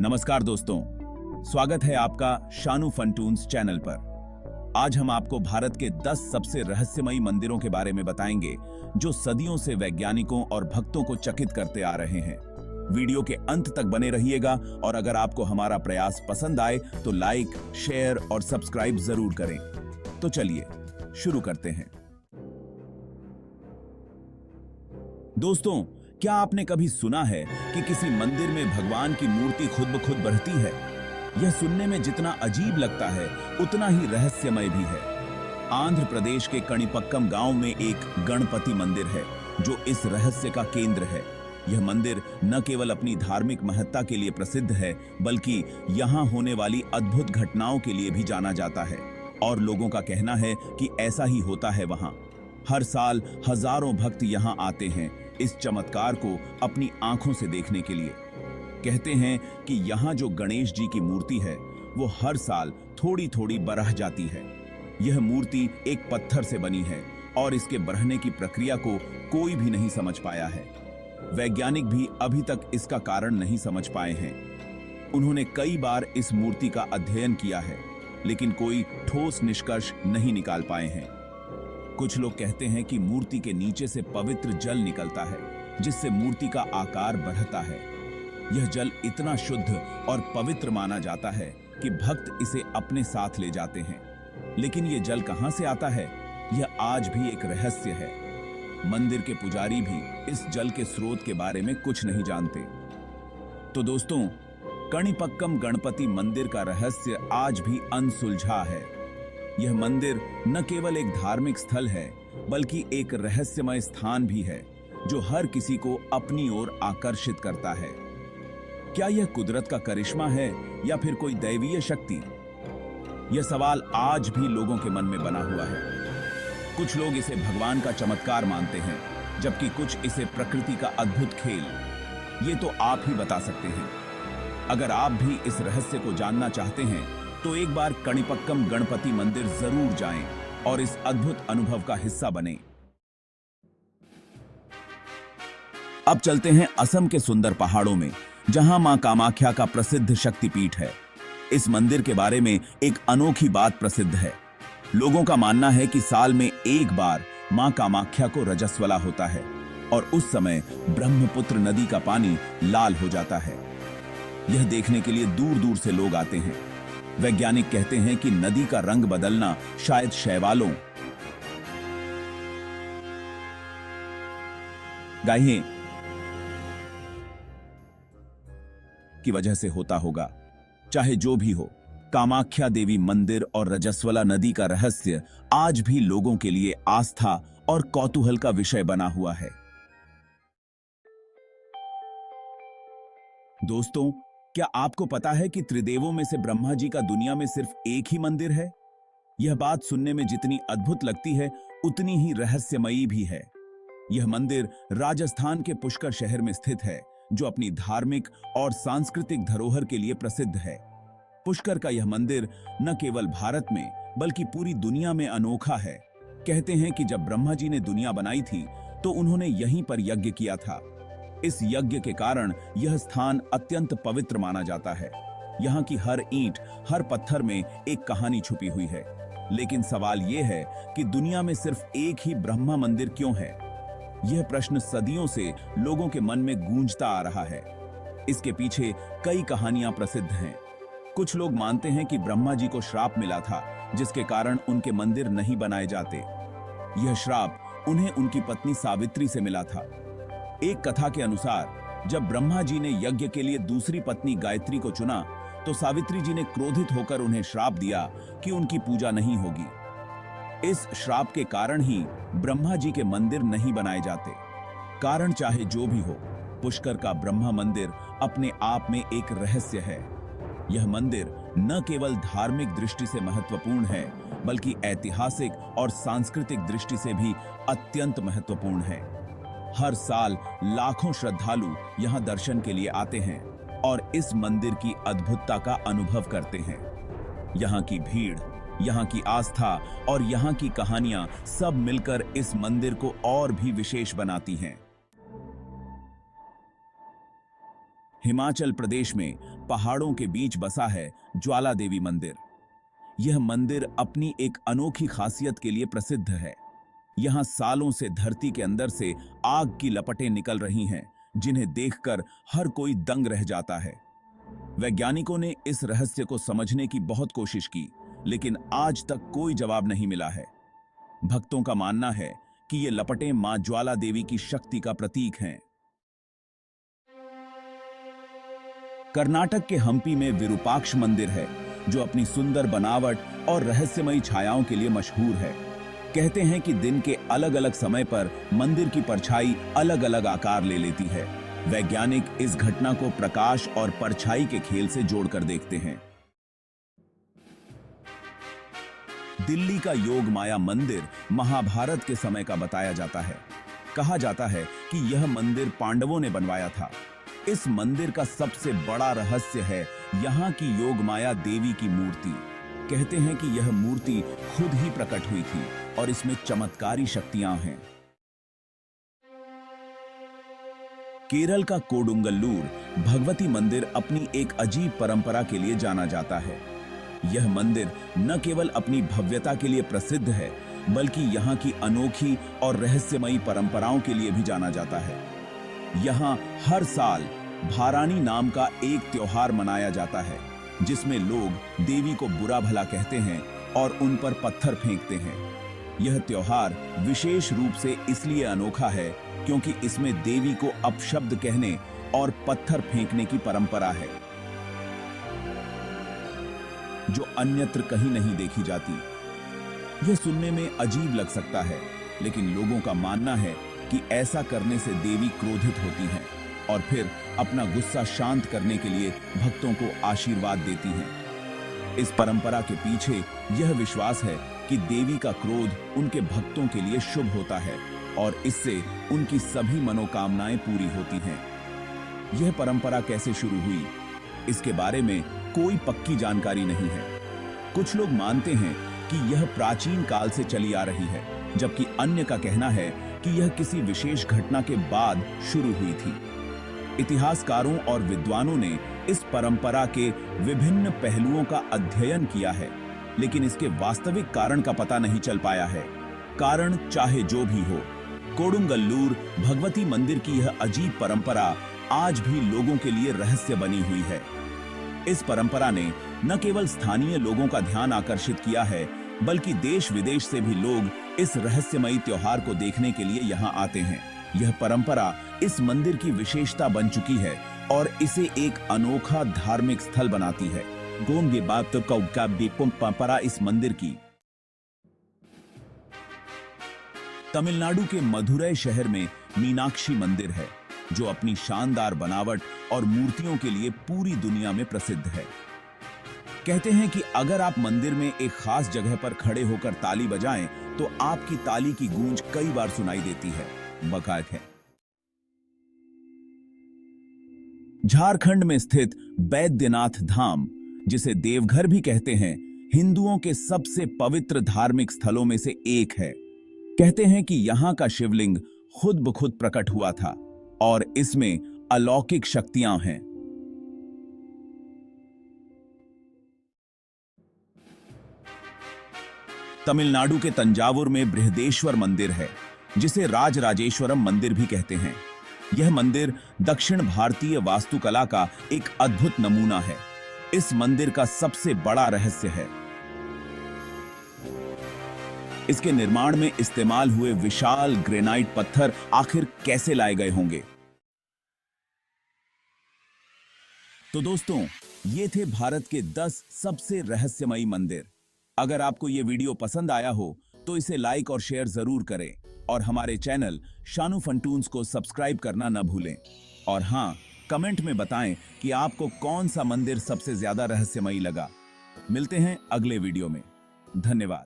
नमस्कार दोस्तों, स्वागत है आपका शानू फंटून्स चैनल पर। आज हम आपको भारत के 10 सबसे रहस्यमयी मंदिरों के बारे में बताएंगे जो सदियों से वैज्ञानिकों और भक्तों को चकित करते आ रहे हैं। वीडियो के अंत तक बने रहिएगा और अगर आपको हमारा प्रयास पसंद आए तो लाइक, शेयर और सब्सक्राइब जरूर करें। तो चलिए शुरू करते हैं। दोस्तों, क्या आपने कभी सुना है कि किसी मंदिर में भगवान की मूर्ति खुद ब खुद बढ़ती है? यह सुनने में जितना अजीब लगता है उतना ही रहस्यमय भी है। आंध्र प्रदेश के कणिपक्कम गांव में एक गणपति मंदिर है जो इस रहस्य का केंद्र है। यह मंदिर न केवल अपनी धार्मिक महत्ता के लिए प्रसिद्ध है बल्कि यहाँ होने वाली अद्भुत घटनाओं के लिए भी जाना जाता है और लोगों का कहना है कि ऐसा ही होता है वहाँ। हर साल हजारों भक्त यहाँ आते हैं इस चमत्कार को अपनी आंखों से देखने के लिए। कहते हैं कि यहाँ जो गणेश जी की मूर्ति है वो हर साल थोड़ी थोड़ी बढ़ जाती है। यह मूर्ति एक पत्थर से बनी है और इसके बढ़ने की प्रक्रिया को कोई भी नहीं समझ पाया है। वैज्ञानिक भी अभी तक इसका कारण नहीं समझ पाए हैं। उन्होंने कई बार इस मूर्ति का अध्ययन किया है लेकिन कोई ठोस निष्कर्ष नहीं निकाल पाए हैं। कुछ लोग कहते हैं कि मूर्ति के नीचे से पवित्र जल निकलता है जिससे मूर्ति का आकार बढ़ता है। यह जल इतना शुद्ध और पवित्र माना जाता है कि भक्त इसे अपने साथ ले जाते हैं। लेकिन यह जल कहां से आता है, यह आज भी एक रहस्य है। मंदिर के पुजारी भी इस जल के स्रोत के बारे में कुछ नहीं जानते। तो दोस्तों, कणिपक्कम गणपति मंदिर का रहस्य आज भी अनसुलझा है। यह मंदिर न केवल एक धार्मिक स्थल है बल्कि एक रहस्यमय स्थान भी है जो हर किसी को अपनी ओर आकर्षित करता है। क्या यह कुदरत का करिश्मा है या फिर कोई दैवीय शक्ति? यह सवाल आज भी लोगों के मन में बना हुआ है। कुछ लोग इसे भगवान का चमत्कार मानते हैं जबकि कुछ इसे प्रकृति का अद्भुत खेल। ये तो आप ही बता सकते हैं। अगर आप भी इस रहस्य को जानना चाहते हैं तो एक बार कणिपक्कम गणपति मंदिर जरूर जाएं और इस अद्भुत अनुभव का हिस्सा बनें। अब चलते हैं असम के सुंदर पहाड़ों में जहां मां कामाख्या का प्रसिद्ध शक्तिपीठ है। इस मंदिर के बारे में एक अनोखी बात प्रसिद्ध है। लोगों का मानना है कि साल में एक बार मां कामाख्या को रजस्वला होता है और उस समय ब्रह्मपुत्र नदी का पानी लाल हो जाता है। यह देखने के लिए दूर दूर से लोग आते हैं। वैज्ञानिक कहते हैं कि नदी का रंग बदलना शायद शैवालों गायें की वजह से होता होगा। चाहे जो भी हो, कामाख्या देवी मंदिर और रजस्वला नदी का रहस्य आज भी लोगों के लिए आस्था और कौतूहल का विषय बना हुआ है। दोस्तों, क्या आपको पता है कि त्रिदेवों में से ब्रह्मा जी का दुनिया में सिर्फ एक ही मंदिर है? यह बात सुनने में जितनी अद्भुत लगती है उतनी ही रहस्यमयी भी है। यह मंदिर राजस्थान के पुष्कर शहर में स्थित है जो अपनी धार्मिक और सांस्कृतिक धरोहर के लिए प्रसिद्ध है। पुष्कर का यह मंदिर न केवल भारत में बल्कि पूरी दुनिया में अनोखा है। कहते हैं कि जब ब्रह्मा जी ने दुनिया बनाई थी तो उन्होंने यहीं पर यज्ञ किया था। इस यज्ञ के कारण यह स्थान अत्यंत पवित्र माना जाता है। यहाँ की हर ईंट, हर पत्थर में एक कहानी छुपी हुई है। लेकिन सवाल यह है कि दुनिया में सिर्फ एक ही ब्रह्मा मंदिर क्यों है? यह प्रश्न सदियों से लोगों के मन में गूंजता आ रहा है। इसके पीछे कई कहानियां प्रसिद्ध हैं। कुछ लोग मानते हैं कि ब्रह्मा जी को श्राप मिला था जिसके कारण उनके मंदिर नहीं बनाए जाते। यह श्राप उन्हें उनकी पत्नी सावित्री से मिला था। एक कथा के अनुसार जब ब्रह्मा जी ने यज्ञ के लिए दूसरी पत्नी गायत्री को चुना तो सावित्री जी ने क्रोधित होकर उन्हें श्राप दिया कि उनकी पूजा नहीं होगी। इस श्राप के कारण ही ब्रह्मा जी के मंदिर नहीं बनाए जाते। कारण चाहे जो भी हो, पुष्कर का ब्रह्मा मंदिर अपने आप में एक रहस्य है। यह मंदिर न केवल धार्मिक दृष्टि से महत्वपूर्ण है बल्कि ऐतिहासिक और सांस्कृतिक दृष्टि से भी अत्यंत महत्वपूर्ण है। हर साल लाखों श्रद्धालु यहां दर्शन के लिए आते हैं और इस मंदिर की अद्भुतता का अनुभव करते हैं। यहां की भीड़, यहां की आस्था और यहां की कहानियां सब मिलकर इस मंदिर को और भी विशेष बनाती हैं। हिमाचल प्रदेश में पहाड़ों के बीच बसा है ज्वाला देवी मंदिर। यह मंदिर अपनी एक अनोखी खासियत के लिए प्रसिद्ध है। यहाँ सालों से धरती के अंदर से आग की लपटें निकल रही हैं, जिन्हें देखकर हर कोई दंग रह जाता है। वैज्ञानिकों ने इस रहस्य को समझने की बहुत कोशिश की, लेकिन आज तक कोई जवाब नहीं मिला है। भक्तों का मानना है कि ये लपटें मां ज्वाला देवी की शक्ति का प्रतीक हैं। कर्नाटक के हम्पी में विरूपाक्ष मंदिर है, जो अपनी सुंदर बनावट और रहस्यमयी छायाओं के लिए मशहूर है। कहते हैं कि दिन के अलग अलग समय पर मंदिर की परछाई अलग अलग आकार ले लेती है। वैज्ञानिक इस घटना को प्रकाश और परछाई के खेल से जोड़कर देखते हैं। दिल्ली का योग माया मंदिर महाभारत के समय का बताया जाता है। कहा जाता है कि यह मंदिर पांडवों ने बनवाया था। इस मंदिर का सबसे बड़ा रहस्य है यहाँ की योग माया देवी की मूर्ति। कहते हैं कि यह मूर्ति खुद ही प्रकट हुई थी और इसमें चमत्कारी शक्तियां हैं। केरल का कोडुंगल्लूर भगवती मंदिर अपनी एक अजीब परंपरा के लिए जाना जाता है। यह मंदिर न केवल अपनी भव्यता के लिए प्रसिद्ध है, बल्कि यहाँ की अनोखी और रहस्यमयी परंपराओं के लिए भी जाना जाता है। यहाँ हर साल भारानी नाम का एक त्योहार मनाया जाता है, जिसमें लोग देवी को बुरा भला कहते हैं और उन पर पत्थर फेंकते हैं। यह त्योहार विशेष रूप से इसलिए अनोखा है क्योंकि इसमें देवी को अपशब्द कहने और पत्थर फेंकने की परंपरा है, जो अन्यत्र कहीं नहीं देखी जाती। यह सुनने में अजीब लग सकता है, लेकिन लोगों का मानना है कि ऐसा करने से देवी क्रोधित होती हैं और फिर अपना गुस्सा शांत करने के लिए भक्तों को आशीर्वाद देती हैं। इस परंपरा के पीछे यह विश्वास है कि देवी का क्रोध उनके भक्तों के लिए शुभ होता है और इससे उनकी सभी मनोकामनाएं पूरी होती हैं। यह परंपरा कैसे शुरू हुई, इसके बारे में कोई पक्की जानकारी नहीं है। कुछ लोग मानते हैं कि यह प्राचीन काल से चली आ रही है, जबकि अन्य का कहना है कि यह किसी विशेष घटना के बाद शुरू हुई थी। इतिहासकारों और विद्वानों ने इस परंपरा के विभिन्न पहलुओं का अध्ययन किया है, लेकिन इसके वास्तविक कारण का पता नहीं चल पाया है। कारण चाहे जो भी हो, कोडुंगल्लूर भगवती मंदिर की यह अजीब परंपरा आज भी लोगों के लिए रहस्य बनी हुई है। इस परंपरा ने न केवल स्थानीय लोगों का ध्यान आकर्षित किया है, बल्कि देश विदेश से भी लोग इस रहस्यमयी त्योहार को देखने के लिए यहाँ आते हैं। यह परंपरा इस मंदिर की विशेषता बन चुकी है और इसे एक अनोखा धार्मिक स्थल बनाती है। गोंगे बात का परंपरा इस मंदिर की तमिलनाडु के मदुरै शहर में मीनाक्षी मंदिर है, जो अपनी शानदार बनावट और मूर्तियों के लिए पूरी दुनिया में प्रसिद्ध है। कहते हैं कि अगर आप मंदिर में एक खास जगह पर खड़े होकर ताली बजाएं, तो आपकी ताली की गूंज कई बार सुनाई देती है। बकायद है झारखंड में स्थित बैद्यनाथ धाम, जिसे देवघर भी कहते हैं, हिंदुओं के सबसे पवित्र धार्मिक स्थलों में से एक है। कहते हैं कि यहाँ का शिवलिंग खुद ब खुद प्रकट हुआ था और इसमें अलौकिक शक्तियां हैं। तमिलनाडु के तंजावुर में बृहदेश्वर मंदिर है, जिसे राजराजेश्वरम मंदिर भी कहते हैं। यह मंदिर दक्षिण भारतीय वास्तुकला का एक अद्भुत नमूना है। इस मंदिर का सबसे बड़ा रहस्य है इसके निर्माण में इस्तेमाल हुए विशाल ग्रेनाइट पत्थर आखिर कैसे लाए गए होंगे। तो दोस्तों, ये थे भारत के 10 सबसे रहस्यमयी मंदिर। अगर आपको ये वीडियो पसंद आया हो तो इसे लाइक और शेयर जरूर करें और हमारे चैनल शानू फंटून्स को सब्सक्राइब करना न भूलें। और हाँ, कमेंट में बताएं कि आपको कौन सा मंदिर सबसे ज्यादा रहस्यमयी लगा। मिलते हैं अगले वीडियो में। धन्यवाद।